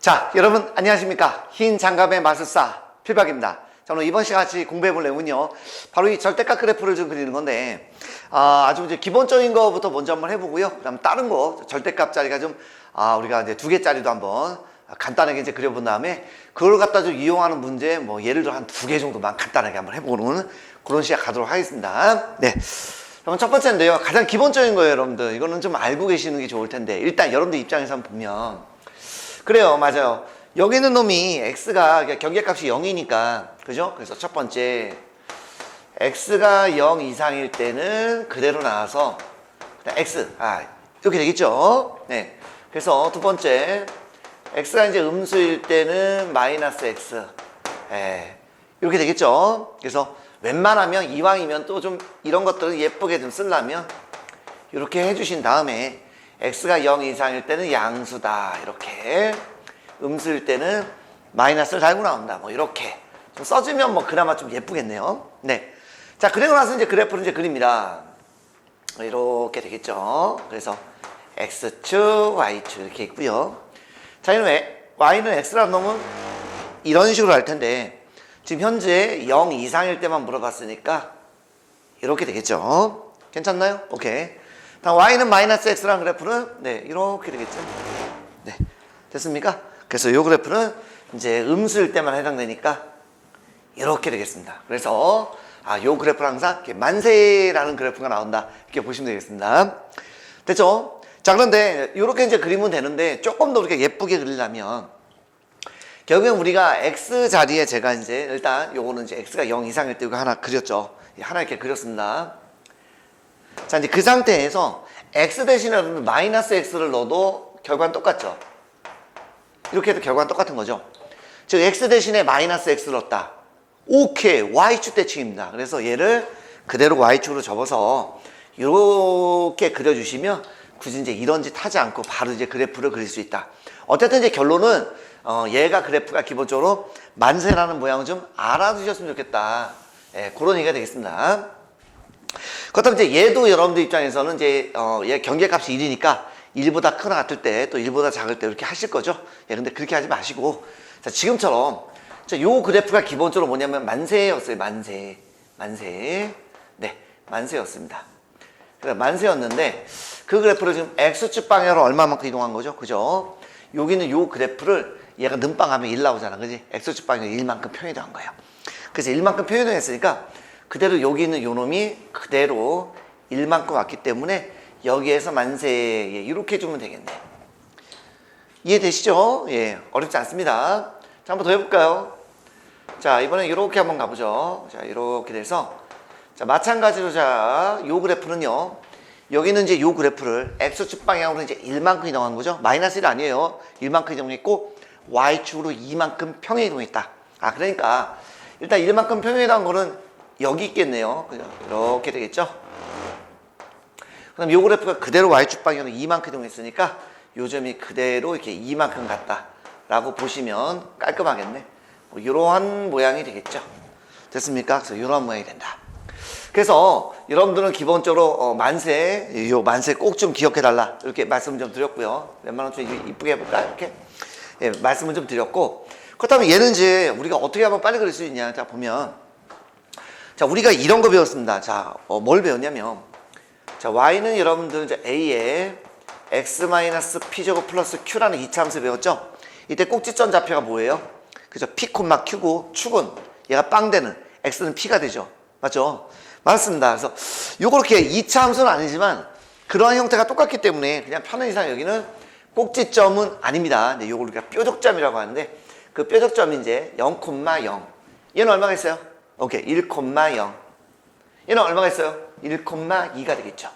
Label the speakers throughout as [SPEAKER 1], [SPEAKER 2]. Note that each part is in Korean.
[SPEAKER 1] 자, 여러분 안녕하십니까? 흰 장갑의 마술사 필박입니다. 자, 오늘 이번 시간 같이 공부해볼 내용은요, 바로 이 절대값 그래프를 좀 그리는 건데, 아주 이제 기본적인 거부터 먼저 한번 해보고요. 그 다음 다른 거, 절대값짜리가 좀, 우리가 이제 2개짜리도 한번 간단하게 이제 그려본 다음에, 그걸 갖다 좀 이용하는 문제, 뭐 예를 들어 한 2개 정도만 간단하게 한번 해보는 그런 시간 가도록 하겠습니다. 네. 그럼 첫 번째인데요, 가장 기본적인 거예요, 여러분들. 이거는 좀 알고 계시는 게 좋을 텐데, 일단 여러분들 입장에서 한번 보면, 그래요, 맞아요. 여기 있는 놈이 x가 경계값이 0이니까, 그죠? 그래서 첫 번째, x가 0 이상일 때는 그대로 나와서 그냥 x, 이렇게 되겠죠? 네. 그래서 두 번째, x가 이제 음수일 때는 마이너스 x, 이렇게 되겠죠? 그래서 웬만하면 이왕이면 또 좀 이런 것들을 예쁘게 좀 쓰려면 이렇게 해주신 다음에 x가 0 이상일 때는 양수다, 이렇게. 음수일 때는 마이너스를 달고 나온다, 뭐 이렇게 좀 써주면 뭐 그나마 좀 예쁘겠네요. 네. 자, 그리고 나서 이제 그래프를 이제 그립니다. 이렇게 되겠죠. 그래서 x축, y축 이렇게 있고요. 자, 이놈의 y는 x라는 놈은 이런 식으로 할 텐데, 지금 현재 0 이상일 때만 물어봤으니까 이렇게 되겠죠. 괜찮나요? 오케이. 다음 y는 마이너스 x라는 그래프는 네, 이렇게 되겠죠. 네, 됐습니까? 그래서 이 그래프는 이제 음수일 때만 해당되니까 이렇게 되겠습니다. 그래서 이 그래프는 항상 이렇게 만세라는 그래프가 나온다, 이렇게 보시면 되겠습니다. 됐죠? 자, 그런데 이렇게 이제 그리면 되는데, 조금 더 이렇게 예쁘게 그리려면 결국엔 우리가 x 자리에 제가 이제 일단 요거는 이제 x가 0 이상일 때 이거 하나 그렸죠. 하나 이렇게 그렸습니다. 자, 이제 그 상태에서 x 대신에 마이너스 x를 넣어도 결과는 똑같죠. 이렇게 해도 결과는 똑같은 거죠. 즉 x 대신에 마이너스 x를 넣었다. 오케이, y축 대칭입니다. 그래서 얘를 그대로 y축으로 접어서 이렇게 그려주시면 굳이 이제 이런 짓 하지 않고 바로 이제 그래프를 그릴 수 있다. 어쨌든 이제 결론은 얘가 그래프가 기본적으로 만세라는 모양을 좀 알아두셨으면 좋겠다. 그런 얘기가 되겠습니다. 그렇다면 이제 얘도 여러분들 입장에서는 이제 얘 경계값이 1이니까 1보다 크거나 같을 때, 또 1보다 작을 때 이렇게 하실 거죠. 근데 그렇게 하지 마시고, 자, 지금처럼 요 그래프가 기본적으로 뭐냐면 만세였어요. 만세. 네, 만세였습니다. 그러니까 만세였는데 그 그래프를 지금 x축 방향으로 얼마만큼 이동한 거죠, 그죠? 여기는 요 그래프를 얘가 능방하면 1 나오잖아, 그지? x축 방향으로 1만큼 평이동한 거예요. 그래서 1만큼 평이동했으니까 그대로 여기 있는 요 놈이 그대로 1만큼 왔기 때문에 여기에서 만세, 이렇게 해주면 되겠네. 이해되시죠? 예, 어렵지 않습니다. 자, 한번 더 해볼까요? 자, 이번엔 이렇게 한번 가보죠. 자, 이렇게 돼서, 자, 마찬가지로, 자, 요 그래프는요, 여기는 이제 요 그래프를 x축 방향으로 이제 1만큼 이동한 거죠. 마이너스 1 아니에요. 1만큼 이동했고, y축으로 2만큼 평행 이동했다. 그러니까 일단 1만큼 평행 이동한 거는 여기 있겠네요. 그죠? 이렇게 되겠죠? 그럼 요 그래프가 그대로 y축 방향으로 2만큼 이동했으니까 요 점이 그대로 이렇게 2만큼 갔다라고 보시면 깔끔하겠네. 뭐 이러한 모양이 되겠죠. 됐습니까? 그래서 이러한 모양이 된다. 그래서 여러분들은 기본적으로 만세, 요 만세 꼭 좀 기억해달라, 이렇게 말씀을 좀 드렸고요. 웬만하면 좀 이쁘게 해볼까, 이렇게 말씀을 좀 드렸고, 그렇다면 얘는 이제 우리가 어떻게 하면 빨리 그릴 수 있냐. 자, 보면, 자, 우리가 이런 거 배웠습니다. 자, 뭘 배웠냐면, 자, y는 여러분들 이제 a에 x-p제곱 플러스 q라는 이차함수 배웠죠? 이때 꼭지점 좌표가 뭐예요? 그죠? p, q고 축은 얘가 빵되는 x는 p가 되죠. 맞죠? 맞습니다. 그래서 요렇게 이차함수는 아니지만 그러한 형태가 똑같기 때문에 그냥 편한 이상 여기는 꼭지점은 아닙니다. 근데 요걸 우리가 뾰족점이라고 하는데, 그 뾰족점이 이제 0,0. 얘는 얼마가 있어요? 오케이, 1,0. 얘는 얼마가 있어요? 1,2가 되겠죠.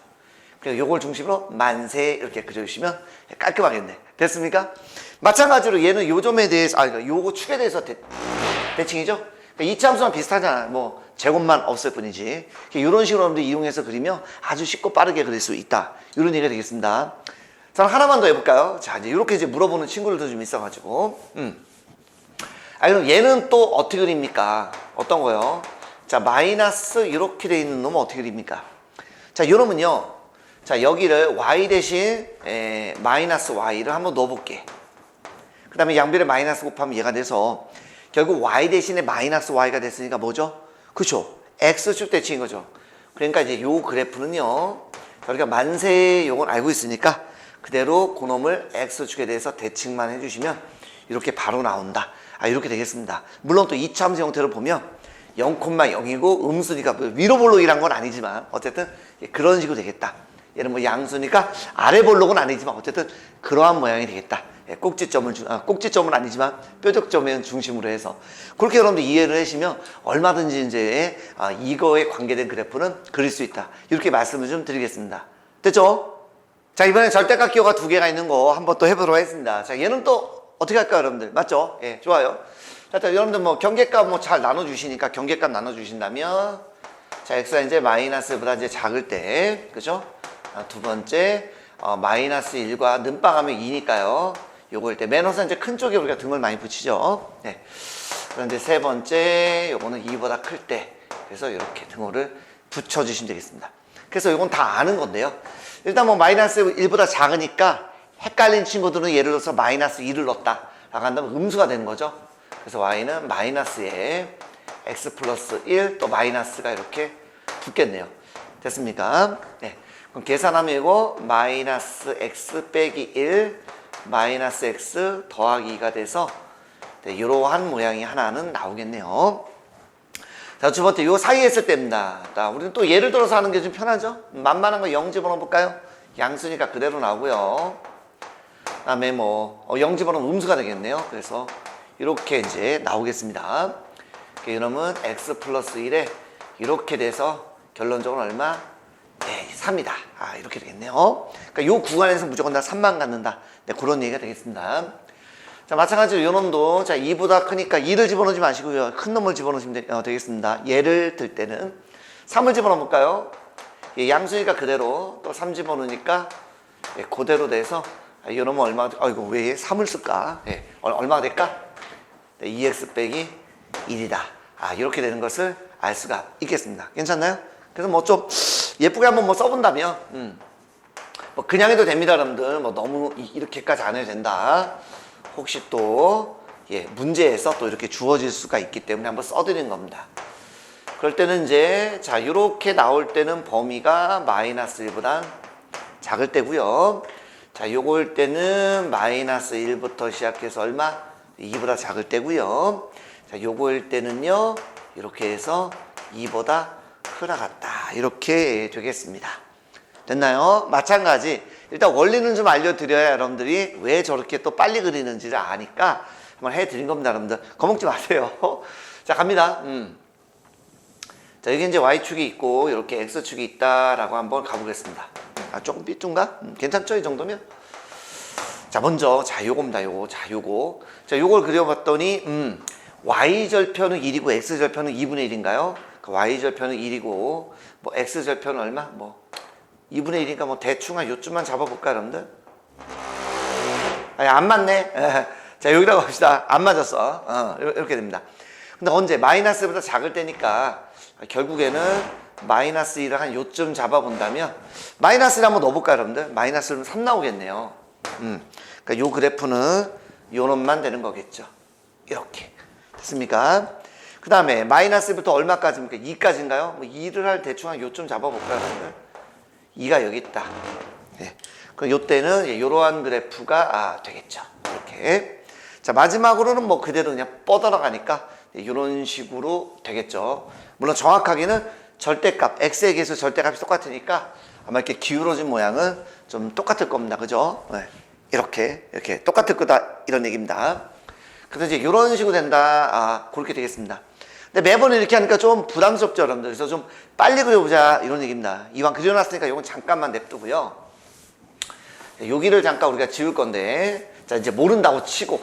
[SPEAKER 1] 그래서 요걸 중심으로 만세 이렇게 그려주시면 깔끔하겠네. 됐습니까? 마찬가지로 얘는 요 점에 대해서, 그러니까 요거 축에 대해서 대칭이죠? 그러니까 이차함수랑 비슷하잖아. 뭐 제곱만 없을 뿐이지. 이런 식으로 여러분들 이용해서 그리면 아주 쉽고 빠르게 그릴 수 있다, 이런 얘기가 되겠습니다. 자, 하나만 더 해볼까요? 자, 이제 이렇게 이제 물어보는 친구들도 좀 있어가지고, 그럼 얘는 또 어떻게 그립니까? 어떤 거요? 자, 마이너스 이렇게 돼 있는 놈은 어떻게 그립니까? 자, 요놈은요, 자, 여기를 y 대신 마이너스 y를 한번 넣어볼게. 그 다음에 양변에 마이너스 곱하면 얘가 돼서 결국 y 대신에 마이너스 y가 됐으니까 뭐죠? 그쵸? x축 대칭인 거죠. 그러니까 이제 요 그래프는요, 우리가 만세 요건 알고 있으니까 그대로 그놈을 x축에 대해서 대칭만 해주시면 이렇게 바로 나온다. 이렇게 되겠습니다. 물론 또 이차함수 형태로 보면 0,0이고 음수니까 위로 볼록이란 건 아니지만 어쨌든 그런 식으로 되겠다. 얘는 뭐 양수니까 아래 볼록은 아니지만 어쨌든 그러한 모양이 되겠다. 꼭지점은 아니지만 뾰족점을 중심으로 해서 그렇게 여러분들 이해를 하시면 얼마든지 이제 이거에 관계된 그래프는 그릴 수 있다. 이렇게 말씀을 좀 드리겠습니다. 됐죠? 자, 이번에 절대값 기호가 두 개가 있는 거 한번 또 해보도록 하겠습니다. 자, 얘는 또 어떻게 할까요, 여러분들? 맞죠? 예, 좋아요. 자, 여러분들 뭐 경계값 뭐 잘 나눠주시니까 경계값 나눠주신다면 자, x가 이제 마이너스보다 이제 작을 때, 그죠? 두 번째, 마이너스 1과 는빵하면 2니까요. 요거일 때, 맨호선 이제 큰 쪽에 우리가 등을 많이 붙이죠. 네. 그런데 세 번째, 요거는 2보다 클 때, 그래서 이렇게 등호를 붙여주시면 되겠습니다. 그래서 요건 다 아는 건데요. 일단 뭐 마이너스 1보다 작으니까 헷갈린 친구들은 예를 들어서 마이너스 2를 넣었다 라고 한다면 음수가 되는 거죠. 그래서 y는 마이너스에 x 플러스 1 또 마이너스가 이렇게 붙겠네요. 됐습니까? 네. 그럼 계산하면 이거 마이너스 x 빼기 1 마이너스 x 더하기 2가 돼서 네, 이러한 모양이 하나는 나오겠네요. 자, 두 번째 요 사이에 있을 때입니다. 자, 우리는 또 예를 들어서 하는 게 좀 편하죠? 만만한 거 0 집어넣어볼까요? 양수니까 그대로 나오고요. 그 다음에 뭐 0 집어넣으면 음수가 되겠네요. 그래서 이렇게 이제 나오겠습니다. 이놈은 x 플러스 1에 이렇게 돼서 결론적으로 얼마? 네, 3이다. 이렇게 되겠네요. 그러니까 요 구간에서 무조건 다 3만 갖는다. 네, 그런 얘기가 되겠습니다. 자, 마찬가지로 요 놈도 자 2보다 크니까 2를 집어넣지 마시고요. 큰 놈을 집어넣으시면 되겠습니다. 예를 들 때는 3을 집어넣어볼까요? 예, 양수니까 그대로 또 3 집어넣으니까 예, 그대로 돼서 이 놈은 얼마가 이거 왜 3을 쓸까? 예, 얼마가 될까? 네, 2x 빼기 1이다. 이렇게 되는 것을 알 수가 있겠습니다. 괜찮나요? 그래서 뭐 좀 예쁘게 한번 뭐 써본다면 뭐 그냥 해도 됩니다, 여러분들. 뭐 너무 이렇게까지 안 해도 된다. 혹시 또 예, 문제에서 또 이렇게 주어질 수가 있기 때문에 한번 써드리는 겁니다. 그럴 때는 이제 자 이렇게 나올 때는 범위가 마이너스 1보다 작을 때고요. 자 요거일 때는 마이너스 1부터 시작해서 얼마? 2보다 작을 때고요. 자 요거일 때는요 이렇게 해서 2보다 크다 같다 이렇게 되겠습니다. 됐나요? 마찬가지 일단 원리는 좀 알려드려야 여러분들이 왜 저렇게 또 빨리 그리는지를 아니까 한번 해드린 겁니다. 여러분들 겁먹지 마세요. 자 갑니다. 자 여기 이제 y축이 있고 이렇게 x축이 있다라고 한번 가보겠습니다. 조금 삐뚤가? 괜찮죠? 이 정도면? 자 먼저 자 요겁니다. 요거 자 요걸 그려봤더니 y절편은 1이고 x절편은 2분의 1인가요? y절편은 1이고 뭐 x절편은 얼마? 뭐 2분의 1이니까 뭐 대충 한 요쯤만 잡아볼까 여러분들? 안 맞네. 자 여기라고 합시다. 안 맞았어. 이렇게 됩니다. 근데 언제? 마이너스보다 작을 때니까 결국에는 마이너스 1을 한 요쯤 잡아본다면 마이너스를 한번 넣어볼까요 여러분들? 마이너스는 3 나오겠네요. 그러니까 요 그래프는 요 놈만 되는 거겠죠. 이렇게 됐습니까? 그 다음에 마이너스부터 얼마까지입니까? 2까지인가요? 뭐 2를 할 대충 한 요쯤 잡아볼까요 여러분들? 2가 여기 있다. 네. 그럼 요때는 이러한 그래프가 되겠죠. 이렇게. 자 마지막으로는 뭐 그대로 그냥 뻗어나가니까 이런 식으로 되겠죠. 물론 정확하게는 절대값 x의 개수 절대값이 똑같으니까 아마 이렇게 기울어진 모양은 좀 똑같을 겁니다. 그죠? 네. 이렇게 똑같을 거다 이런 얘기입니다. 그래서 이제 이런 식으로 된다. 그렇게 되겠습니다. 근데 매번 이렇게 하니까 좀 부담스럽죠, 여러분들. 그래서 좀 빨리 그려보자 이런 얘기입니다. 이왕 그려놨으니까 이건 잠깐만 냅두고요. 여기를 잠깐 우리가 지울 건데, 자 이제 모른다고 치고,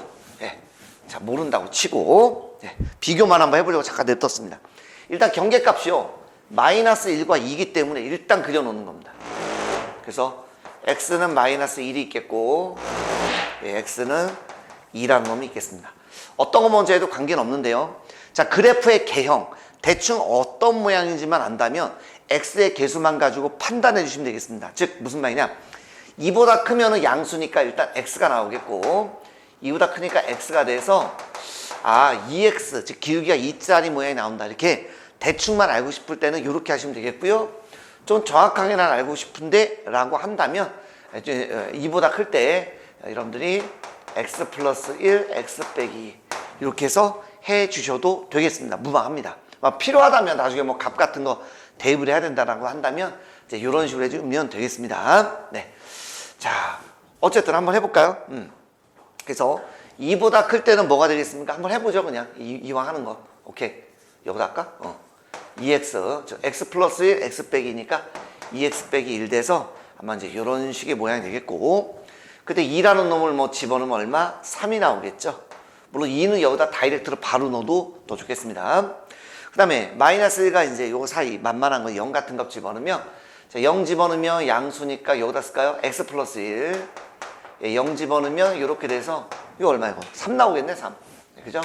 [SPEAKER 1] 자 모른다고 치고, 비교만 한번 해보려고 잠깐 냅뒀습니다. 일단 경계값이요 마이너스 1과 2이기 때문에 일단 그려놓는 겁니다. 그래서 x는 마이너스 1이 있겠고, x는 2라는 놈이 있겠습니다. 어떤 거 먼저 해도 관계는 없는데요. 자 그래프의 개형 대충 어떤 모양인지만 안다면 x의 개수만 가지고 판단해 주시면 되겠습니다. 즉 무슨 말이냐 2보다 크면은 양수니까 일단 x가 나오겠고 2보다 크니까 x가 돼서 2x, 즉 기울기가 2짜리 모양이 나온다. 이렇게 대충만 알고 싶을 때는 이렇게 하시면 되겠고요. 좀 정확하게 난 알고 싶은데 라고 한다면 2보다 클 때 여러분들이 x 플러스 1, x 빼기 이렇게 해서 해 주셔도 되겠습니다. 무방합니다. 필요하다면 나중에 뭐 값 같은 거 대입을 해야 된다라고 한다면 이제 이런 식으로 해주면 되겠습니다. 네. 자, 어쨌든 한번 해볼까요? 그래서 2보다 클 때는 뭐가 되겠습니까? 한번 해보죠, 그냥. 이왕 하는 거. 오케이. 여기다 할까? 2x, x 플러스 1, x 빼기니까 2x 빼기 1 돼서 아마 이제 이런 식의 모양이 되겠고, 그때 2라는 놈을 뭐 집어넣으면 얼마? 3이 나오겠죠. 물론 2는 여기다 다이렉트로 바로 넣어도 더 좋겠습니다. 그 다음에 마이너스 1과 이제 요 사이 만만한 거 0 같은 값 집어넣으면, 자, 0 집어넣으면 양수니까 여기다 쓸까요? x 플러스 1. 0 집어넣으면 이렇게 돼서 이거 얼마 이거? 3 나오겠네, 3. 그죠?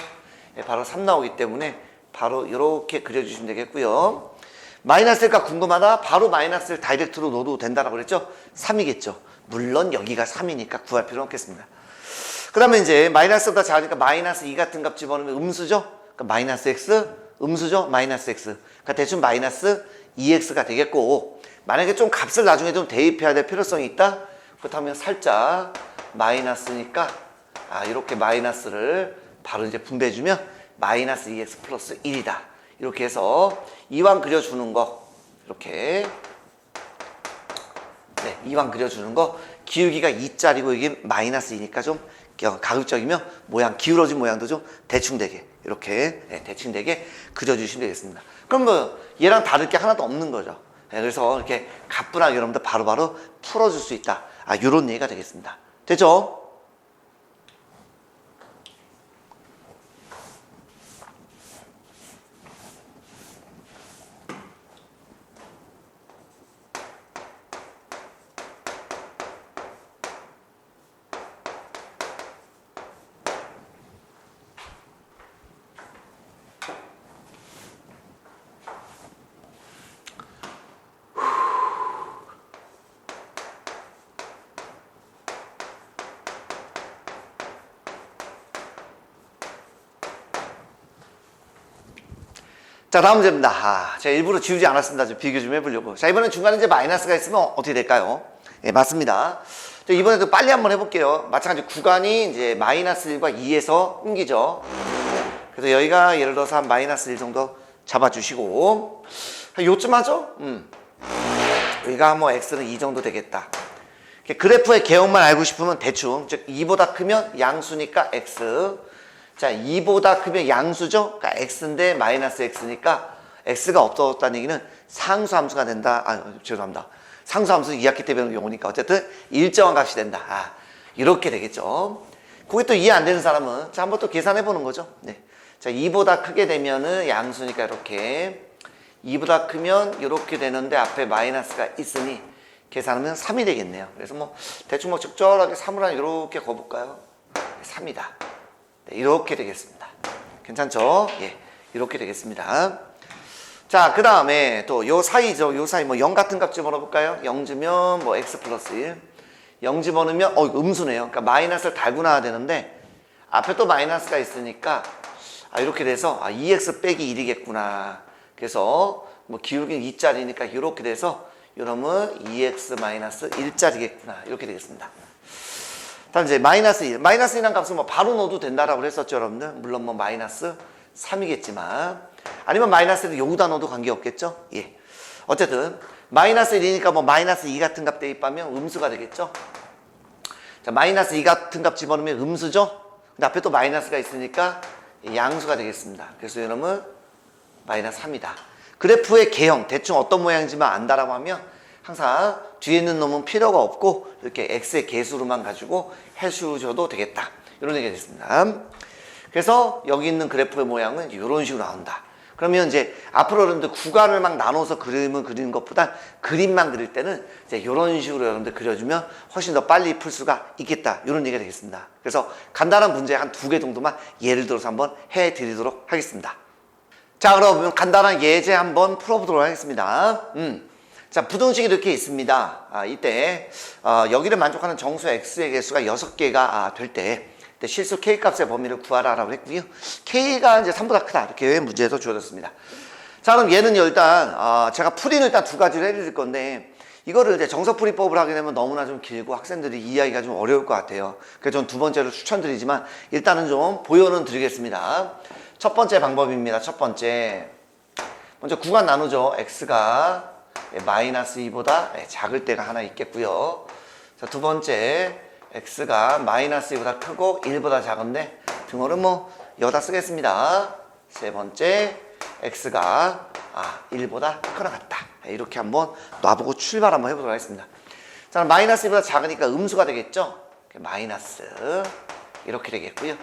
[SPEAKER 1] 바로 3 나오기 때문에 바로 이렇게 그려주시면 되겠고요. 마이너스 1가 궁금하다? 바로 마이너스 1 다이렉트로 넣어도 된다라고 그랬죠? 3이겠죠. 물론 여기가 3이니까 구할 필요는 없겠습니다. 그 다음에 이제 마이너스보다 작으니까 마이너스 2 같은 값 집어넣으면 음수죠? 그러니까 마이너스 x, 음수죠? 마이너스 x. 그러니까 대충 마이너스 2x가 되겠고, 만약에 좀 값을 나중에 좀 대입해야 될 필요성이 있다? 그렇다면 살짝 마이너스니까 이렇게 마이너스를 바로 이제 분배해주면 마이너스 2x 플러스 1이다. 이렇게 해서 이왕 그려주는 거 이렇게 이왕 그려주는 거 기울기가 2짜리고 이게 마이너스 2니까 좀 가급적이면 모양 기울어진 모양도 좀 대충 되게 이렇게 대충 되게 그려주시면 되겠습니다. 그럼 뭐 얘랑 다를 게 하나도 없는 거죠. 그래서 이렇게 가뿐하게 여러분들 바로바로 풀어줄 수 있다. 이런 얘기가 되겠습니다. 됐죠? 자, 다음 문제입니다. 제가 일부러 지우지 않았습니다. 좀 비교 좀 해보려고. 자, 이번엔 중간에 이제 마이너스가 있으면 어떻게 될까요? 예, 맞습니다. 자, 이번에도 빨리 한번 해볼게요. 마찬가지 구간이 이제 마이너스 1과 2에서 끊기죠. 그래서 여기가 예를 들어서 한 마이너스 1 정도 잡아주시고, 요쯤 하죠? 여기가 뭐 x는 2 정도 되겠다. 그래프의 개형만 알고 싶으면 대충, 즉 2보다 크면 양수니까 x. 자, 2보다 크면 양수죠? 그러니까 x인데 마이너스 x니까 x가 없어졌다는 얘기는 상수함수가 된다. 죄송합니다. 상수함수 2학기 때 배운 용어니까 어쨌든 일정한 값이 된다. 이렇게 되겠죠. 그게 또 이해 안 되는 사람은 자, 한번 또 계산해 보는 거죠. 네. 자, 2보다 크게 되면은 양수니까 이렇게 2보다 크면 이렇게 되는데 앞에 마이너스가 있으니 계산하면 3이 되겠네요. 그래서 뭐 대충 뭐 적절하게 3을 한 이렇게 거볼까요? 3이다. 네, 이렇게 되겠습니다. 괜찮죠? 예, 이렇게 되겠습니다. 자, 그 다음에 또 요 사이죠. 요 사이 뭐 0 같은 값 집어넣어볼까요? 0즈면 뭐 x 플러스 1. 0 집어넣으면 음수네요. 그러니까 마이너스를 달고 나와야 되는데 앞에 또 마이너스가 있으니까 이렇게 돼서 2x 빼기 1이겠구나. 그래서 뭐 기울기는 2짜리니까 이렇게 돼서 이러면 2x 마이너스 1짜리겠구나. 이렇게 되겠습니다. 다음 이제 마이너스 1. 마이너스 1이라는 값은 뭐 바로 넣어도 된다라고 했었죠, 여러분들. 물론 뭐 마이너스 3이겠지만. 아니면 마이너스 1을 여기다 넣어도 관계없겠죠? 예. 어쨌든, 마이너스 1이니까 뭐 마이너스 2 같은 값 대입하면 음수가 되겠죠? 자, 마이너스 2 같은 값 집어넣으면 음수죠? 근데 앞에 또 마이너스가 있으니까 양수가 되겠습니다. 그래서 이놈은 마이너스 3이다. 그래프의 개형, 대충 어떤 모양인지만 안다라고 하면 항상 뒤에 있는 놈은 필요가 없고 이렇게 x의 개수로만 가지고 해주셔도 되겠다. 이런 얘기가 됐습니다. 그래서 여기 있는 그래프의 모양은 이런 식으로 나온다. 그러면 이제 앞으로 여러분들 구간을 막 나눠서 그림을 그리는 것보다 그림만 그릴 때는 이제 이런 식으로 여러분들 그려주면 훨씬 더 빨리 풀 수가 있겠다. 이런 얘기가 되겠습니다. 그래서 간단한 문제 한 2개 정도만 예를 들어서 한번 해드리도록 하겠습니다. 자, 그러면 간단한 예제 한번 풀어보도록 하겠습니다. 자, 부등식이 이렇게 있습니다. 이때 여기를 만족하는 정수 x의 개수가 6개가 될 때 실수 K값의 범위를 구하라라고 했고요. K가 이제 3보다 크다. 이렇게 문제에서 주어졌습니다. 자, 그럼 얘는 일단, 제가 풀이는 일단 두 가지를 해드릴 건데, 이거를 이제 정석풀이법을 하게 되면 너무나 좀 길고 학생들이 이해하기가 좀 어려울 것 같아요. 그래서 전 두 번째를 추천드리지만, 일단은 좀 보여는 드리겠습니다. 첫 번째 방법입니다. 첫 번째. 먼저 구간 나누죠. X가 마이너스 2보다 작을 때가 하나 있겠고요. 자, 두 번째. X가 마이너스 2보다 크고 1보다 작은데 등호는 뭐 여기다 쓰겠습니다. 세 번째 X가 1보다 크거나 같다. 이렇게 한번 놔보고 출발 한번 해보도록 하겠습니다. 자, 마이너스 2보다 작으니까 음수가 되겠죠. 마이너스 이렇게 되겠고요.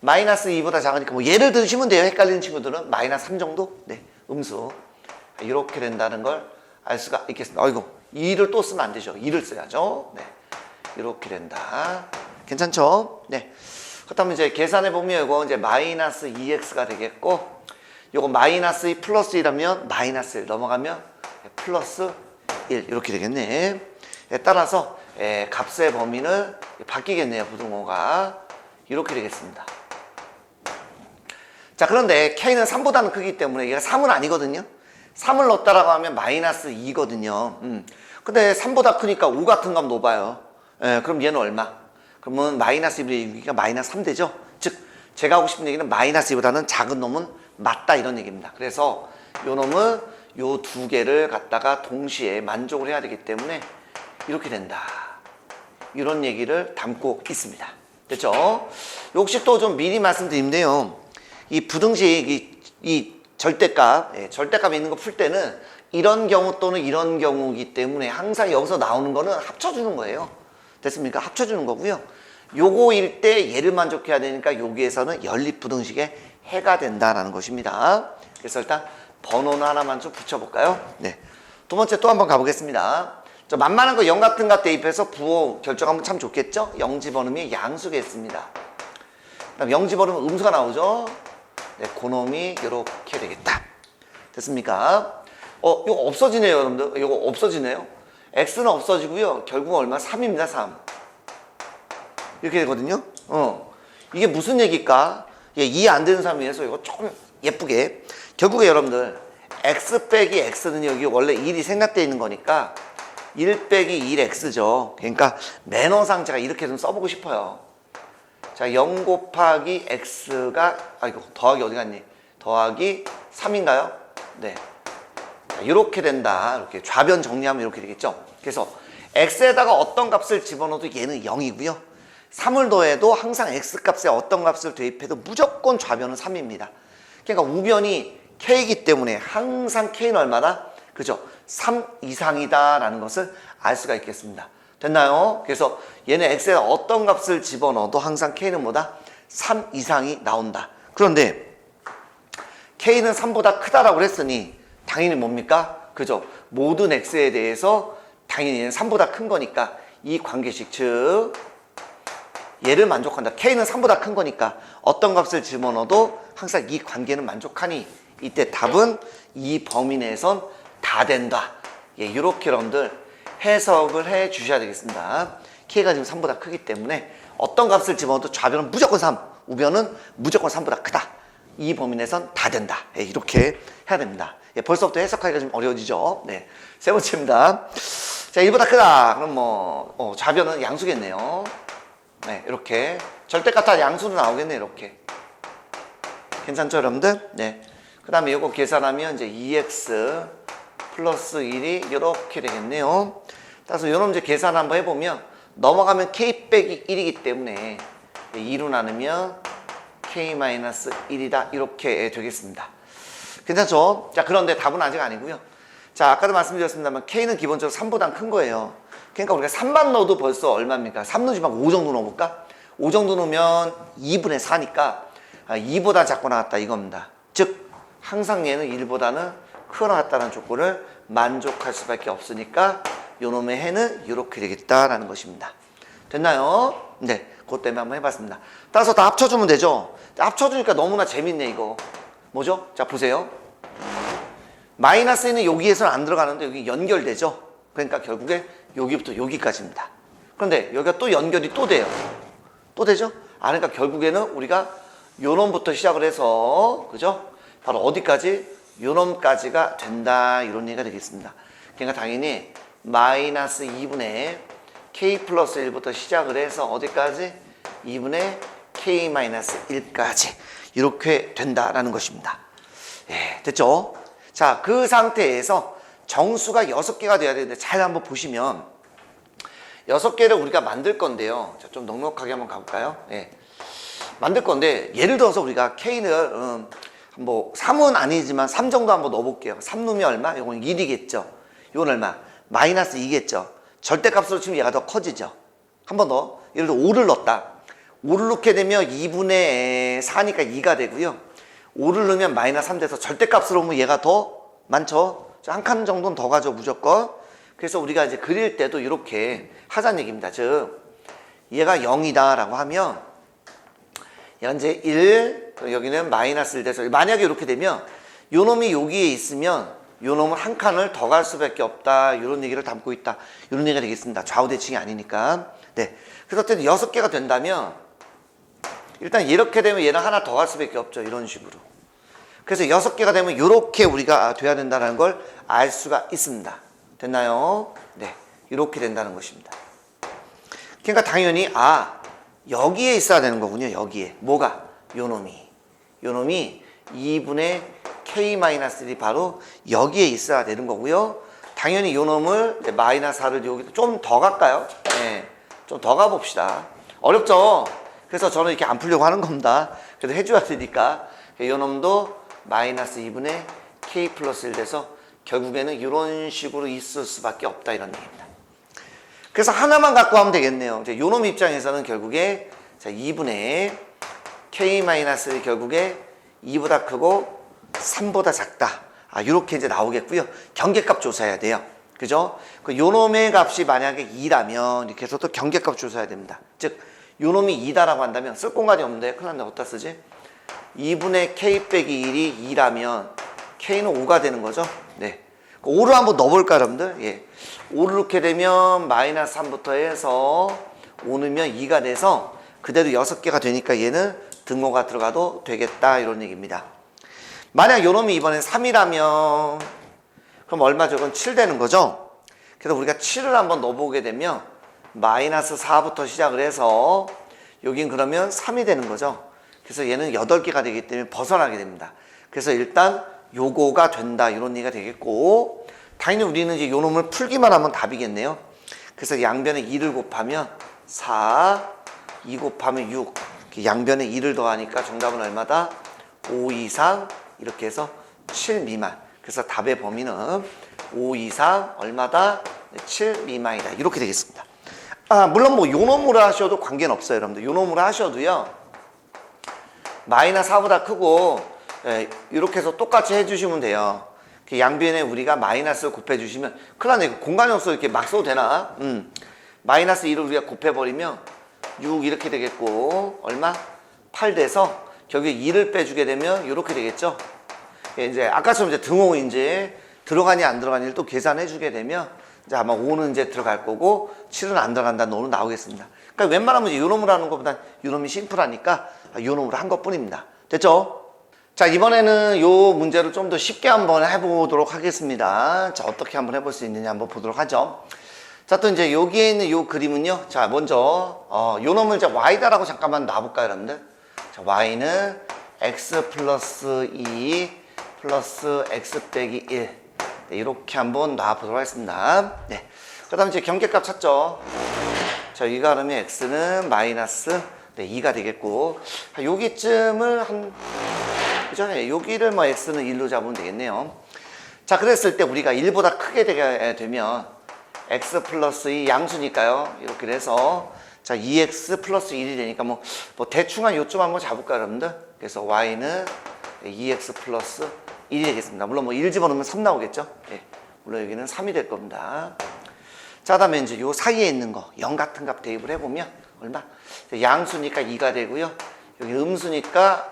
[SPEAKER 1] 마이너스 2보다 작으니까 뭐 예를 드시면 돼요. 헷갈리는 친구들은 마이너스 3 정도? 네, 음수 이렇게 된다는 걸 알 수가 있겠습니다. 아이고 2를 또 쓰면 안 되죠. 2를 써야죠. 네. 이렇게 된다. 괜찮죠? 네. 그렇다면 이제 계산해 보면 이거 이제 마이너스 2x가 되겠고, 요거 마이너스 2 플러스 1하면 마이너스 1 넘어가면 플러스 1 이렇게 되겠네. 따라서 값의 범위는 바뀌겠네요. 부등호가 이렇게 되겠습니다. 자, 그런데 k는 3보다는 크기 때문에 얘가 3은 아니거든요. 3을 넣었다라고 하면 마이너스 2거든요. 근데 3보다 크니까 5 같은 값 넣어봐요. 그럼 얘는 얼마? 그러면 마이너스 2분의 6이니까 마이너스 3 되죠? 즉, 제가 하고 싶은 얘기는 마이너스 2보다는 작은 놈은 맞다 이런 얘기입니다. 그래서 요 놈은 요 두 개를 갖다가 동시에 만족을 해야 되기 때문에 이렇게 된다. 이런 얘기를 담고 있습니다. 됐죠? 혹시 또 좀 미리 말씀드리는데요. 이 부등식, 이 절대값, 절대값에 있는 거 풀 때는 이런 경우 또는 이런 경우이기 때문에 항상 여기서 나오는 거는 합쳐주는 거예요. 됐습니까? 합쳐주는 거고요. 요거일 때 얘를 만족해야 되니까 여기에서는 연립부등식에 해가 된다라는 것입니다. 그래서 일단 번호는 하나만 좀 붙여볼까요? 네. 두 번째 또 한번 가보겠습니다. 저 만만한 거 0 같은 값 대입해서 부호 결정하면 참 좋겠죠? 영지번음이 양수겠습니다. 그다음 영지번음은 음수가 나오죠? 네, 그놈이 이렇게 되겠다. 됐습니까? 이거 없어지네요, 여러분들. 이거 없어지네요. x는 없어지고요. 결국 얼마? 3입니다, 3. 이렇게 되거든요. 이게 무슨 얘기일까? 이해 안 되는 사람을 위해서 이거 조금 예쁘게. 결국에 여러분들, x 빼기 x는 여기 원래 1이 생략되어 있는 거니까 1 빼기 1x죠. 그러니까 매너상 제가 이렇게 좀 써보고 싶어요. 자, 0 곱하기 x가, 아이고, 더하기 어디 갔니? 더하기 3인가요? 네. 자, 이렇게 된다. 이렇게 좌변 정리하면 이렇게 되겠죠? 그래서 x에다가 어떤 값을 집어넣어도 얘는 0이고요. 3을 더해도 항상 x값에 어떤 값을 대입해도 무조건 좌변은 3입니다. 그러니까 우변이 k이기 때문에 항상 k는 얼마다? 그죠? 3 이상이다 라는 것을 알 수가 있겠습니다. 됐나요? 그래서 얘는 x에 어떤 값을 집어넣어도 항상 k는 뭐다? 3 이상이 나온다. 그런데 k는 3보다 크다라고 했으니 당연히 뭡니까? 그죠? 모든 x에 대해서 당연히 얘는 3보다 큰 거니까 이 관계식, 즉 얘를 만족한다. k는 3보다 큰 거니까 어떤 값을 집어넣어도 항상 이 관계는 만족하니 이때 답은 이 범위 내에선 다 된다. 이렇게 여러분들 해석을 해 주셔야 되겠습니다. k가 지금 3보다 크기 때문에 어떤 값을 집어넣어도 좌변은 무조건 3, 우변은 무조건 3보다 크다. 이 범위 내에선 다 된다. 이렇게 해야 됩니다. 벌써부터 해석하기가 좀 어려워지죠. 네. 세 번째입니다. 자, 1보다 크다. 그럼 뭐 좌변은 양수겠네요. 네, 이렇게 절대값 다 양수로 나오겠네요. 이렇게. 괜찮죠, 여러분들? 네. 그 다음에 이거 계산하면 이제 2x 플러스 1이 이렇게 되겠네요. 따라서 요놈 이제 계산 한번 해보면 넘어가면 k 빼기 1이기 때문에 2로 나누면 k-1이다. 이렇게 되겠습니다. 괜찮죠? 자, 그런데 답은 아직 아니고요. 자, 아까도 말씀드렸습니다만 k는 기본적으로 3보다 큰 거예요. 그러니까 우리가 3만 넣어도 벌써 얼마입니까? 3 넣지 말고 5 정도 넣어볼까? 5 정도 넣으면 2분의 4니까 2보다 작고 나왔다 이겁니다. 즉 항상 얘는 1보다는 크거나 같다는 조건을 만족할 수밖에 없으니까 요놈의 해는 이렇게 되겠다라는 것입니다. 됐나요? 네, 그것 때문에 한번 해봤습니다. 따라서 다 합쳐주면 되죠? 합쳐주니까 너무나 재밌네 이거. 뭐죠? 자, 보세요. 마이너스는 여기에서는 안 들어가는데 여기 연결되죠? 그러니까 결국에 여기부터 여기까지입니다. 그런데 여기가 또 연결이 또 돼요. 또 되죠? 그러니까 결국에는 우리가 요놈부터 시작을 해서, 그죠? 바로 어디까지? 요놈까지가 된다. 이런 얘기가 되겠습니다. 그러니까 당연히 마이너스 2분의 k 플러스 1부터 시작을 해서 어디까지? 2분의 k 마이너스 1까지. 이렇게 된다라는 것입니다. 예, 됐죠? 자, 그 상태에서 정수가 6개가 돼야 되는데 잘 한번 보시면 6개를 우리가 만들 건데요. 자, 좀 넉넉하게 한번 가볼까요? 예. 만들 건데 예를 들어서 우리가 K를 뭐 3은 아니지만 3 정도 한번 넣어볼게요. 3 넣으면 얼마? 이건 1이겠죠. 이건 얼마? 마이너스 2겠죠. 절대값으로 치면 얘가 더 커지죠. 한 번 더. 예를 들어 5를 넣었다. 5를 넣게 되면 2분의 4니까 2가 되고요. 5를 넣으면 마이너스 3 돼서 절대값으로 보면 얘가 더 많죠. 한 칸 정도는 더 가죠, 무조건. 그래서 우리가 이제 그릴 때도 이렇게 하자는 얘기입니다. 즉, 얘가 0이다 라고 하면 현재 1, 여기는 마이너스 1 돼서 만약에 이렇게 되면 요 놈이 여기에 있으면 요 놈은 한 칸을 더 갈 수밖에 없다. 이런 얘기를 담고 있다. 이런 얘기가 되겠습니다. 좌우 대칭이 아니니까. 네. 그래서 어쨌든 6개가 된다면 일단 이렇게 되면 얘는 하나 더 갈 수밖에 없죠. 이런 식으로. 그래서 6개가 되면 이렇게 우리가 돼야 된다는 걸 알 수가 있습니다. 됐나요? 네. 이렇게 된다는 것입니다. 그러니까 당연히 여기에 있어야 되는 거군요. 여기에. 뭐가? 요 놈이 2분의 k-1이 바로 여기에 있어야 되는 거고요. 당연히 요 놈을 마이너스 4를 여기 좀 더 갈까요? 네. 좀 더 가봅시다. 어렵죠? 그래서 저는 이렇게 안 풀려고 하는 겁니다. 그래도 해줘야 되니까. 요 놈도 마이너스 2분의 k 플러스 1 돼서 결국에는 이런 식으로 있을 수밖에 없다. 이런 얘기입니다. 그래서 하나만 갖고 하면 되겠네요. 이제 요 놈 입장에서는 결국에 2분의 k-1이 결국에 2보다 크고 3보다 작다. 이렇게 이제 나오겠고요. 경계값 조사해야 돼요. 그죠? 요 놈의 값이 만약에 2라면 이렇게 해서 또 경계값 조사해야 됩니다. 즉, 요 놈이 2다라고 한다면 쓸 공간이 없는데 큰일 났네. 어디다 쓰지? 2분의 k 빼기 1이 2라면 k는 5가 되는 거죠. 네. 5를 한번 넣어볼까 여러분들? 예. 5를 넣게 되면 마이너스 3부터 해서 5 넣으면 2가 돼서 그대로 6개가 되니까 얘는 등호가 들어가도 되겠다. 이런 얘기입니다. 만약 요 놈이 이번엔 3이라면 그럼 얼마죠? 그건 7 되는 거죠? 그래서 우리가 7을 한번 넣어보게 되면 마이너스 4부터 시작을 해서 여긴 그러면 3이 되는 거죠. 그래서 얘는 8개가 되기 때문에 벗어나게 됩니다. 그래서 일단 요거가 된다. 이런 얘기가 되겠고 당연히 우리는 이제 요 놈을 풀기만 하면 답이겠네요. 그래서 양변에 2를 곱하면 4, 2 곱하면 6 양변에 2를 더하니까 정답은 얼마다? 5 이상 이렇게 해서 7 미만. 그래서 답의 범위는 5 이상 얼마다? 7 미만이다. 이렇게 되겠습니다. 물론 뭐 요 놈으로 하셔도 관계는 없어요. 여러분들 요 놈으로 하셔도요 마이너스 4보다 크고 이렇게 해서 똑같이 해주시면 돼요. 양변에 우리가 마이너스를 곱해주시면 큰일 나네. 공간이 없어. 이렇게 막 써도 되나? 마이너스 2를 우리가 곱해버리면 6 이렇게 되겠고 얼마? 8 돼서 여기 2를 빼주게 되면 이렇게 되겠죠. 이제 아까처럼 이제 등호 이제 들어가니 안 들어가니를 또 계산해 주게 되면 이제 아마 5는 이제 들어갈 거고 7은 안 들어간다는 5는 나오겠습니다. 그러니까 웬만하면 이제 요 놈으로 하는 것보다 요 놈이 심플하니까 요 놈으로 한 것뿐입니다. 됐죠? 자, 이번에는 요 문제를 좀 더 쉽게 한번 해보도록 하겠습니다. 자, 어떻게 한번 해볼 수 있느냐 한번 보도록 하죠. 자, 또 이제 여기에 있는 요 그림은요. 자, 먼저 요 놈을 이제 y다라고 잠깐만 놔볼까요, 여러분들? 자, y는 x 플러스 2 플러스 x 빼기 1 네, 이렇게 한번 놔보도록 하겠습니다. 네. 그 다음에 이제 경계값 찾죠. 자, 여기가 그러면 x는 마이너스 2가 되겠고 여기쯤을 그죠? 여기를 뭐 x는 1로 잡으면 되겠네요. 자, 그랬을 때 우리가 1보다 크게 되게 되면 x 플러스 2 양수니까요. 이렇게 돼서 자, 2x 플러스 1이 되니까 뭐 대충 한 요점 한번 잡을까요, 여러분들? 그래서 y는 2x 플러스 1이 되겠습니다. 물론 뭐 1 집어넣으면 3 나오겠죠? 예. 물론 여기는 3이 될 겁니다. 자, 그 다음에 이제 요 사이에 있는 거 0 같은 값 대입을 해보면 얼마? 양수니까 2가 되고요. 여기 음수니까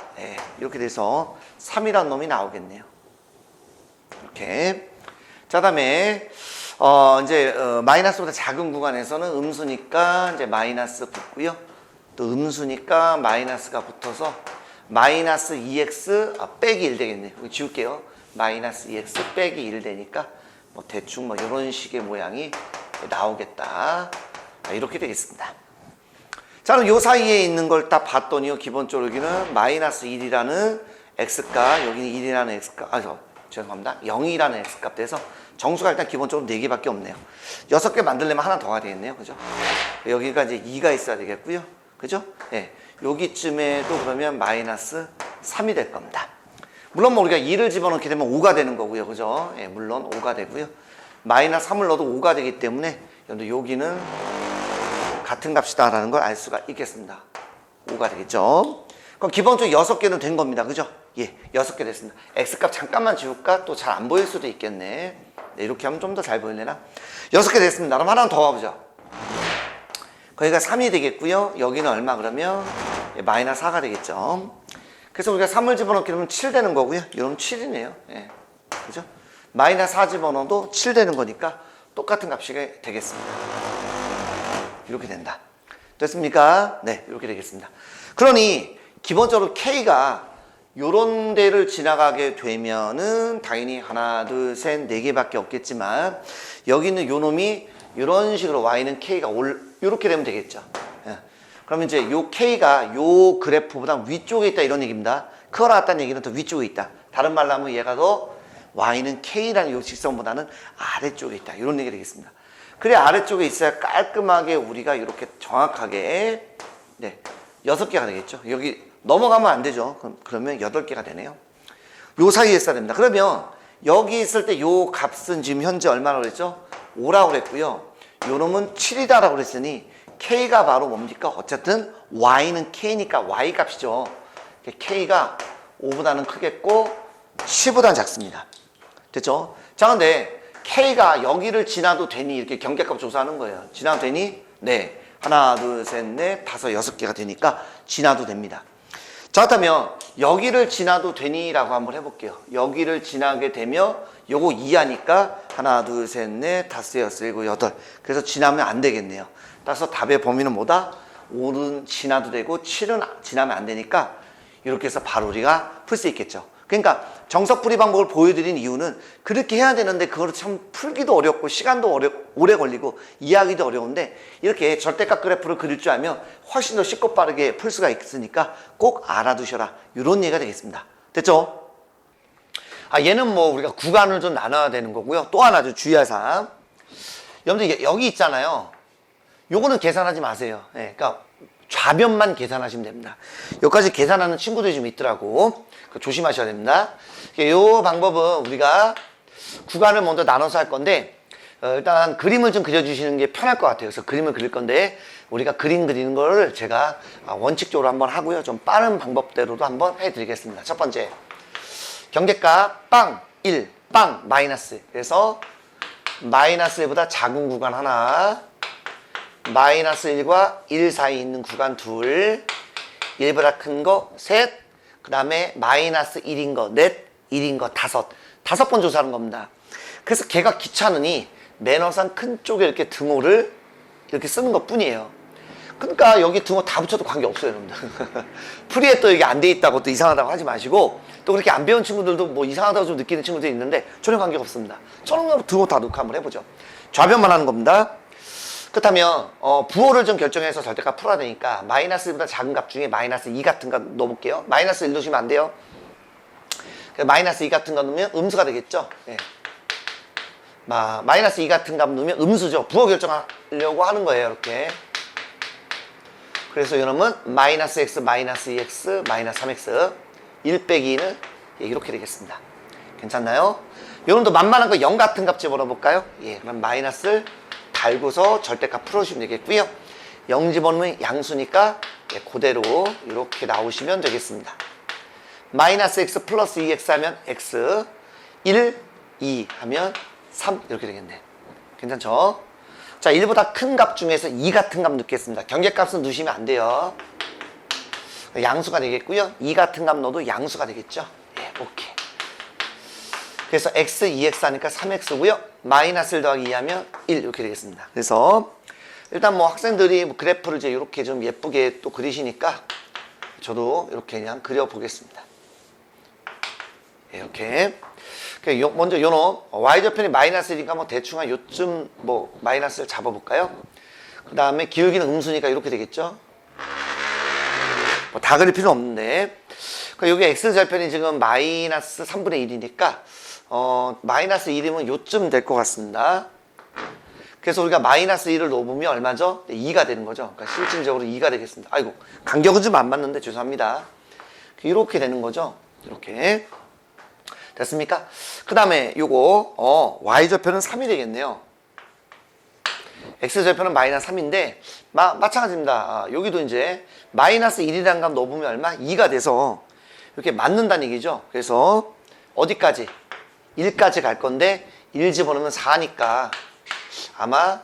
[SPEAKER 1] 이렇게 돼서 3이라는 놈이 나오겠네요. 이렇게. 자, 그 다음에 이제 마이너스보다 작은 구간에서는 음수니까 이제 마이너스 붙고요. 또 음수니까 마이너스가 붙어서 마이너스 2x 빼기 1 되겠네요. 여기 지울게요. 마이너스 2x 빼기 1 되니까 뭐 대충 뭐 이런 식의 모양이 나오겠다. 이렇게 되겠습니다. 자, 그럼 요 사이에 있는 걸 딱 봤더니요. 기본적으로 여기는 마이너스 1이라는 x값, 여기는 1이라는 x값, 죄송합니다. 0이라는 x값 돼서 정수가 일단 기본적으로 4개밖에 없네요. 6개 만들려면 하나 더 가야 되겠네요. 그죠? 여기가 이제 2가 있어야 되겠고요. 그죠? 예. 여기쯤에도 그러면 마이너스 3이 될 겁니다. 물론 뭐 우리가 2를 집어넣게 되면 5가 되는 거고요. 그죠? 예, 물론 5가 되고요. 마이너스 3을 넣어도 5가 되기 때문에 여기는 같은 값이다라는 걸 알 수가 있겠습니다. 5가 되겠죠? 그럼 기본적으로 6개는 된 겁니다. 그죠? 예, 6개 됐습니다. x값 잠깐만 지울까? 또 잘 안 보일 수도 있겠네. 네, 이렇게 하면 좀 더 잘 보이려나? 6개 됐습니다. 그럼 하나 더 와보죠. 거기가 3이 되겠고요. 여기는 얼마 그러면? 예, 마이너스 4가 되겠죠. 그래서 우리가 3을 집어넣게 되면 7 되는 거고요. 이러면 7이네요. 예, 그죠? 마이너스 4 집어넣어도 7 되는 거니까 똑같은 값이 되겠습니다. 이렇게 된다. 됐습니까? 네, 이렇게 되겠습니다. 그러니 기본적으로 K가 요런 데를 지나가게 되면은 당연히 하나, 둘, 셋, 4개밖에 없겠지만 여기는 요 놈이 이런 식으로 Y는 K가 요렇게 되면 되겠죠. 예. 그러면 이제 요 K가 요 그래프보다 위쪽에 있다 이런 얘기입니다. 커나왔다는 얘기는 더 위쪽에 있다. 다른 말로 하면 얘가 더 Y는 K라는 요 직선보다는 아래쪽에 있다. 이런 얘기 되겠습니다. 그래 아래쪽에 있어야 깔끔하게 우리가 이렇게 정확하게 네, 6개가 되겠죠. 여기 넘어가면 안 되죠. 그러면 8개가 되네요. 요 사이에 있어야 됩니다. 그러면 여기 있을 때 요 값은 지금 현재 얼마라고 그랬죠? 5라고 그랬고요. 요 놈은 7이다라고 그랬으니 K가 바로 뭡니까? 어쨌든 Y는 K니까 Y 값이죠. K가 5보다는 크겠고 10보다는 작습니다. 됐죠? 자, 근데 K가 여기를 지나도 되니 이렇게 경계값 조사하는 거예요. 지나도 되니? 네. 하나, 둘, 셋, 넷, 다섯, 6개가 되니까 지나도 됩니다. 자, 그렇다면 여기를 지나도 되니? 라고 한번 해볼게요. 여기를 지나게 되면 요거 2하니까 하나, 둘, 셋, 넷, 다섯, 여섯, 일곱, 여덟. 그래서 지나면 안 되겠네요. 따라서 답의 범위는 뭐다? 5는 지나도 되고 7은 지나면 안 되니까 이렇게 해서 바로 우리가 풀 수 있겠죠. 그러니까 정석풀이 방법을 보여드린 이유는 그렇게 해야 되는데 그걸 참 풀기도 어렵고 시간도 오래 걸리고 이해하기도 어려운데 이렇게 절대값 그래프를 그릴 줄 알면 훨씬 더 쉽고 빠르게 풀 수가 있으니까 꼭 알아두셔라. 이런 얘기가 되겠습니다. 됐죠? 얘는 뭐 우리가 구간을 좀 나눠야 되는 거고요. 또 하나 좀 주의할 사항. 여러분들 여기 있잖아요. 요거는 계산하지 마세요. 네, 그러니까 좌변만 계산하시면 됩니다. 여기까지 계산하는 친구들이 좀 있더라고. 조심하셔야 됩니다. 이 방법은 우리가 구간을 먼저 나눠서 할 건데 일단 그림을 좀 그려주시는 게 편할 것 같아요. 그래서 그림을 그릴 건데 우리가 그림 그리는 걸 제가 원칙적으로 한번 하고요. 좀 빠른 방법대로도 한번 해드리겠습니다. 첫 번째 경계값 빵 1, 빵 마이너스. 그래서 마이너스 1보다 작은 구간 하나, 마이너스 1과 1 사이에 있는 구간 둘, 1보다 큰 거 셋, 그 다음에 마이너스 1인 거 넷, 1인 거 다섯 번 조사하는 겁니다. 그래서 걔가 귀찮으니 매너상 큰 쪽에 이렇게 등호를 이렇게 쓰는 것 뿐이에요. 그러니까 여기 등호 다 붙여도 관계없어요, 여러분들. 풀이에 또 이게 안 돼 있다고 또 이상하다고 하지 마시고 또 그렇게 안 배운 친구들도 뭐 이상하다고 좀 느끼는 친구들이 있는데 전혀 관계가 없습니다. 저는 그냥 등호 다 놓고 한번 해보죠. 좌변만 하는 겁니다. 그렇다면 부호를 좀 결정해서 절대값 풀어야 되니까 마이너스 1보다 작은 값 중에 마이너스 2 같은 거 넣어볼게요. 마이너스 1 넣으시면 안 돼요. 마이너스 2 같은 거 넣으면 음수가 되겠죠. 네. 마이너스 2 같은 값 넣으면 음수죠. 부호 결정하려고 하는 거예요. 이렇게. 그래서 이놈은 마이너스 x, 마이너스 2x, 마이너스 3x 1 빼기 2는 이렇게 되겠습니다. 괜찮나요? 이놈도 만만한 거 0 같은 값 집어넣어볼까요? 예, 그럼 마이너스를 달고서 절대값 풀어주시면 되겠고요. 0 집어넣으면 양수니까 그대로 이렇게 나오시면 되겠습니다. 마이너스 x 플러스 2x 하면 x 1, 2 하면 3 이렇게 되겠네. 괜찮죠? 자, 1보다 큰 값 중에서 2 같은 값 넣겠습니다. 경계값은 넣으시면 안 돼요. 양수가 되겠고요. 2 같은 값 넣어도 양수가 되겠죠. 예, 오케이. 그래서 x, 2x 하니까 3x고요. 마이너스 1 더하기 2 하면 1 이렇게 되겠습니다. 그래서 일단 뭐 학생들이 뭐 그래프를 이제 이렇게 좀 예쁘게 또 그리시니까 저도 이렇게 그냥 그려보겠습니다. 이렇게. 먼저 요놈 y좌편이 마이너스 1이니까 뭐 대충 한 요쯤 뭐 마이너스를 잡아볼까요? 그 다음에 기울기는 음수니까 이렇게 되겠죠? 뭐 다 그릴 필요는 없는데. 여기 x좌편이 지금 마이너스 3분의 1이니까 마이너스 1이면 요쯤 될 것 같습니다. 그래서 우리가 마이너스 1을 넣어보면 얼마죠? 2가 되는 거죠. 그러니까 실질적으로 2가 되겠습니다. 아이고, 간격은 좀 안 맞는데 죄송합니다. 이렇게 되는 거죠. 이렇게. 됐습니까? 그 다음에 요거, y좌표는 3이 되겠네요. x좌표는 마이너스 3인데, 마찬가지입니다. 여기도 이제 마이너스 1이라는 값 넣어보면 얼마? 2가 돼서 이렇게 맞는다는 얘기죠. 그래서 어디까지? 1까지 갈 건데, 1 집어넣으면 4니까 아마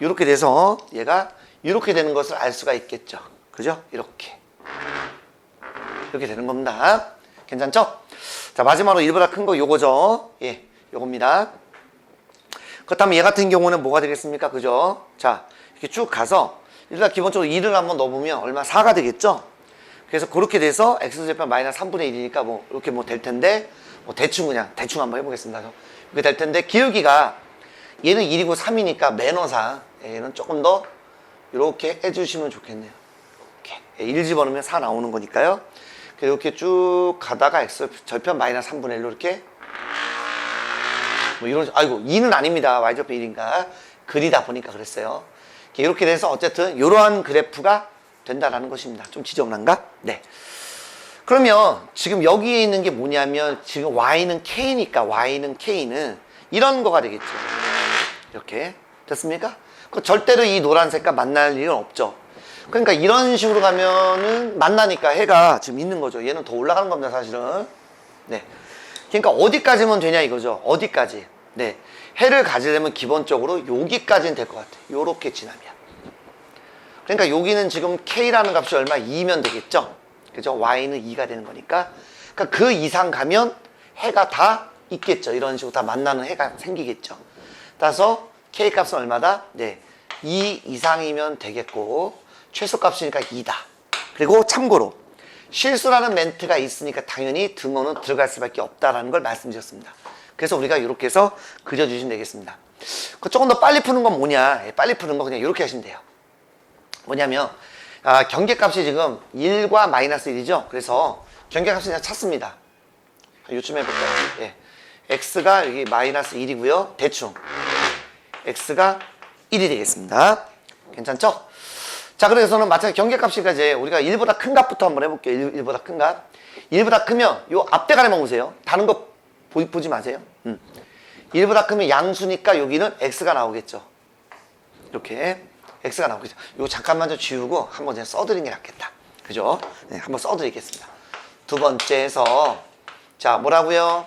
[SPEAKER 1] 이렇게 돼서 얘가 이렇게 되는 것을 알 수가 있겠죠. 그죠? 이렇게 되는 겁니다. 괜찮죠? 자, 마지막으로 1보다 큰 거 요거죠. 예, 요겁니다. 그렇다면 얘 같은 경우는 뭐가 되겠습니까? 그죠? 자, 이렇게 쭉 가서 일단 기본적으로 2를 한번 넣어보면 얼마? 4가 되겠죠? 그래서 그렇게 돼서 x제편 마이너스 3분의 1이니까 뭐 이렇게 뭐 될 텐데, 뭐 대충 한번 해보겠습니다. 이렇게 될 텐데, 기울기가 얘는 1이고 3이니까 매너상 얘는 조금 더 이렇게 해주시면 좋겠네요. 이렇게 1 집어넣으면 4 나오는 거니까요. 이렇게 쭉 가다가 x절편 마이너스 3분의 1로 이렇게 뭐 이런, 아이고 2는 아닙니다. y절편 1인가 그리다 보니까 그랬어요. 이렇게 돼서 어쨌든 이러한 그래프가 된다라는 것입니다. 좀 지저분한가? 네. 그러면 지금 여기에 있는 게 뭐냐면 지금 y는 k니까 y는 k는 이런 거가 되겠죠. 이렇게 됐습니까? 절대로 이 노란색과 만날 일은 없죠. 그러니까 이런 식으로 가면은 만나니까 해가 지금 있는 거죠. 얘는 더 올라가는 겁니다, 사실은. 네. 그러니까 어디까지면 되냐 이거죠. 어디까지. 네. 해를 가지려면 기본적으로 여기까지는 될 것 같아요. 요렇게 지나면. 그러니까 여기는 지금 K라는 값이 얼마? 2면 되겠죠. 그죠? Y는 2가 되는 거니까. 그러니까 그 이상 가면 해가 다 있겠죠. 이런 식으로 다 만나는 해가 생기겠죠. 따라서 K 값은 얼마다? 네. 2 이상이면 되겠고, 최소값이니까 2다. 그리고 참고로 실수라는 멘트가 있으니까 당연히 등호는 들어갈 수밖에 없다라는 걸 말씀드렸습니다. 그래서 우리가 이렇게 해서 그려주시면 되겠습니다. 조금 더 빨리 푸는 건 뭐냐? 빨리 푸는 거 그냥 이렇게 하시면 돼요. 뭐냐면 경계값이 지금 1과 마이너스 1이죠. 그래서 경계값을 그냥 찾습니다. 요쯤 해볼까요? 예. x가 여기 마이너스 1이고요. 대충 x가 1이 되겠습니다. 괜찮죠? 자, 그래서는 마찬가지 경계값이니까 이제 우리가 1보다 큰 값부터 한번 해볼게요. 1보다 큰 값. 1보다 크면 요 앞대가리만 보세요. 다른 거 보지 마세요. 1보다 크면 양수니까 여기는 x가 나오겠죠. 이렇게 x가 나오겠죠. 이거 잠깐만 좀 지우고 한번 그냥 써드리는 게 낫겠다. 그죠? 네, 한번 써드리겠습니다. 두 번째에서 자, 뭐라고요?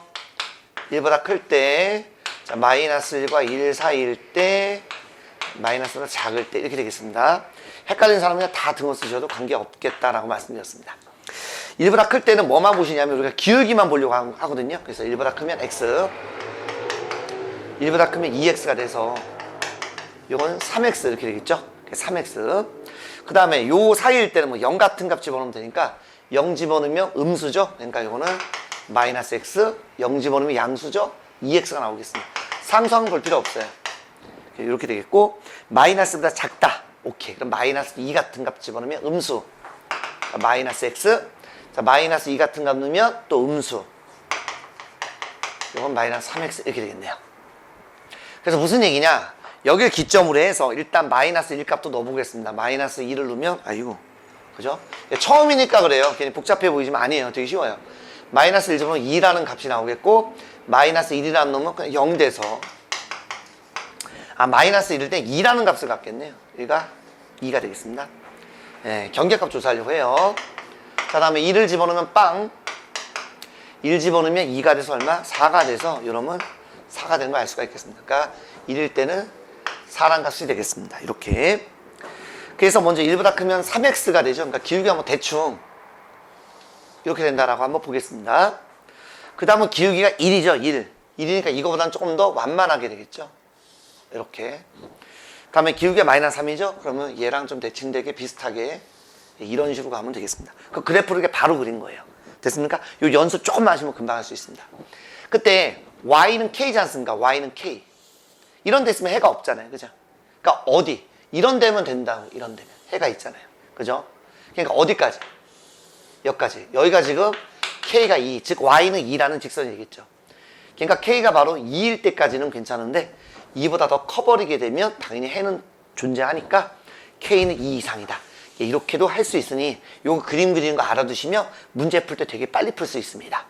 [SPEAKER 1] 1보다 클 때, 자, 마이너스 1과 1 사이일 때, 마이너스보다 작을 때 이렇게 되겠습니다. 헷갈리는 사람은 다 등호 쓰셔도 관계없겠다라고 말씀드렸습니다. 1보다 클 때는 뭐만 보시냐면 우리가 기울기만 보려고 하거든요. 그래서 1보다 크면 x, 1보다 크면 2x가 돼서 요건 3x 이렇게 되겠죠. 3x. 그 다음에 요 사이일 때는 뭐 0 같은 값 집어넣으면 되니까 0 집어넣으면 음수죠. 그러니까 요거는 마이너스 x, 0 집어넣으면 양수죠. 2x가 나오겠습니다. 상수항 볼 필요 없어요. 이렇게 되겠고, 마이너스보다 작다. 오케이. 그럼 마이너스 2 같은 값 집어넣으면 음수. 마이너스 x. 자, 마이너스 2 같은 값 넣으면 또 음수. 이건 마이너스 3x 이렇게 되겠네요. 그래서 무슨 얘기냐? 여기를 기점으로 해서 일단 마이너스 1 값도 넣어보겠습니다. 마이너스 2를 넣으면, 아이고. 그죠? 처음이니까 그래요. 괜히 복잡해 보이지만 아니에요. 되게 쉬워요. 마이너스 1 집어넣으면 2라는 값이 나오겠고, 마이너스 1이라는 놈은 그냥 0 돼서, 마이너스 1일 때 2라는 값을 갖겠네요. 얘가 2가 되겠습니다. 네, 경계값 조사하려고 해요. 자, 다음에 1을 집어넣으면 빵. 1 집어넣으면 2가 돼서 얼마? 4가 돼서 이러면 4가 되는 걸 알 수가 있겠습니다. 그러니까 1일 때는 4라는 값이 되겠습니다. 이렇게. 그래서 먼저 1보다 크면 3x가 되죠. 그러니까 기울기가 뭐 대충 이렇게 된다라고 한번 보겠습니다. 그 다음은 기울기가 1이죠. 1. 1이니까 이거보다는 조금 더 완만하게 되겠죠. 이렇게. 다음에 기울기가 마이너스 3이죠? 그러면 얘랑 좀 대칭되게 비슷하게 이런 식으로 가면 되겠습니다. 그 그래프를 이렇게 바로 그린 거예요. 됐습니까? 요 연습 조금만 하시면 금방 할 수 있습니다. 그때 y는 k지 않습니까? y는 k. 이런 데 있으면 해가 없잖아요. 그죠? 그러니까 어디? 이런 데면 된다고. 이런 데면. 해가 있잖아요. 그죠? 그러니까 어디까지? 여기까지. 여기가 지금 k가 2, 즉 y는 2라는 직선이겠죠. 그러니까 k가 바로 2일 때까지는 괜찮은데 2보다 더 커버리게 되면 당연히 해는 존재하니까 k는 2 이상이다. 이렇게도 할 수 있으니 요 그림 그리는 거 알아두시면 문제 풀 때 되게 빨리 풀 수 있습니다.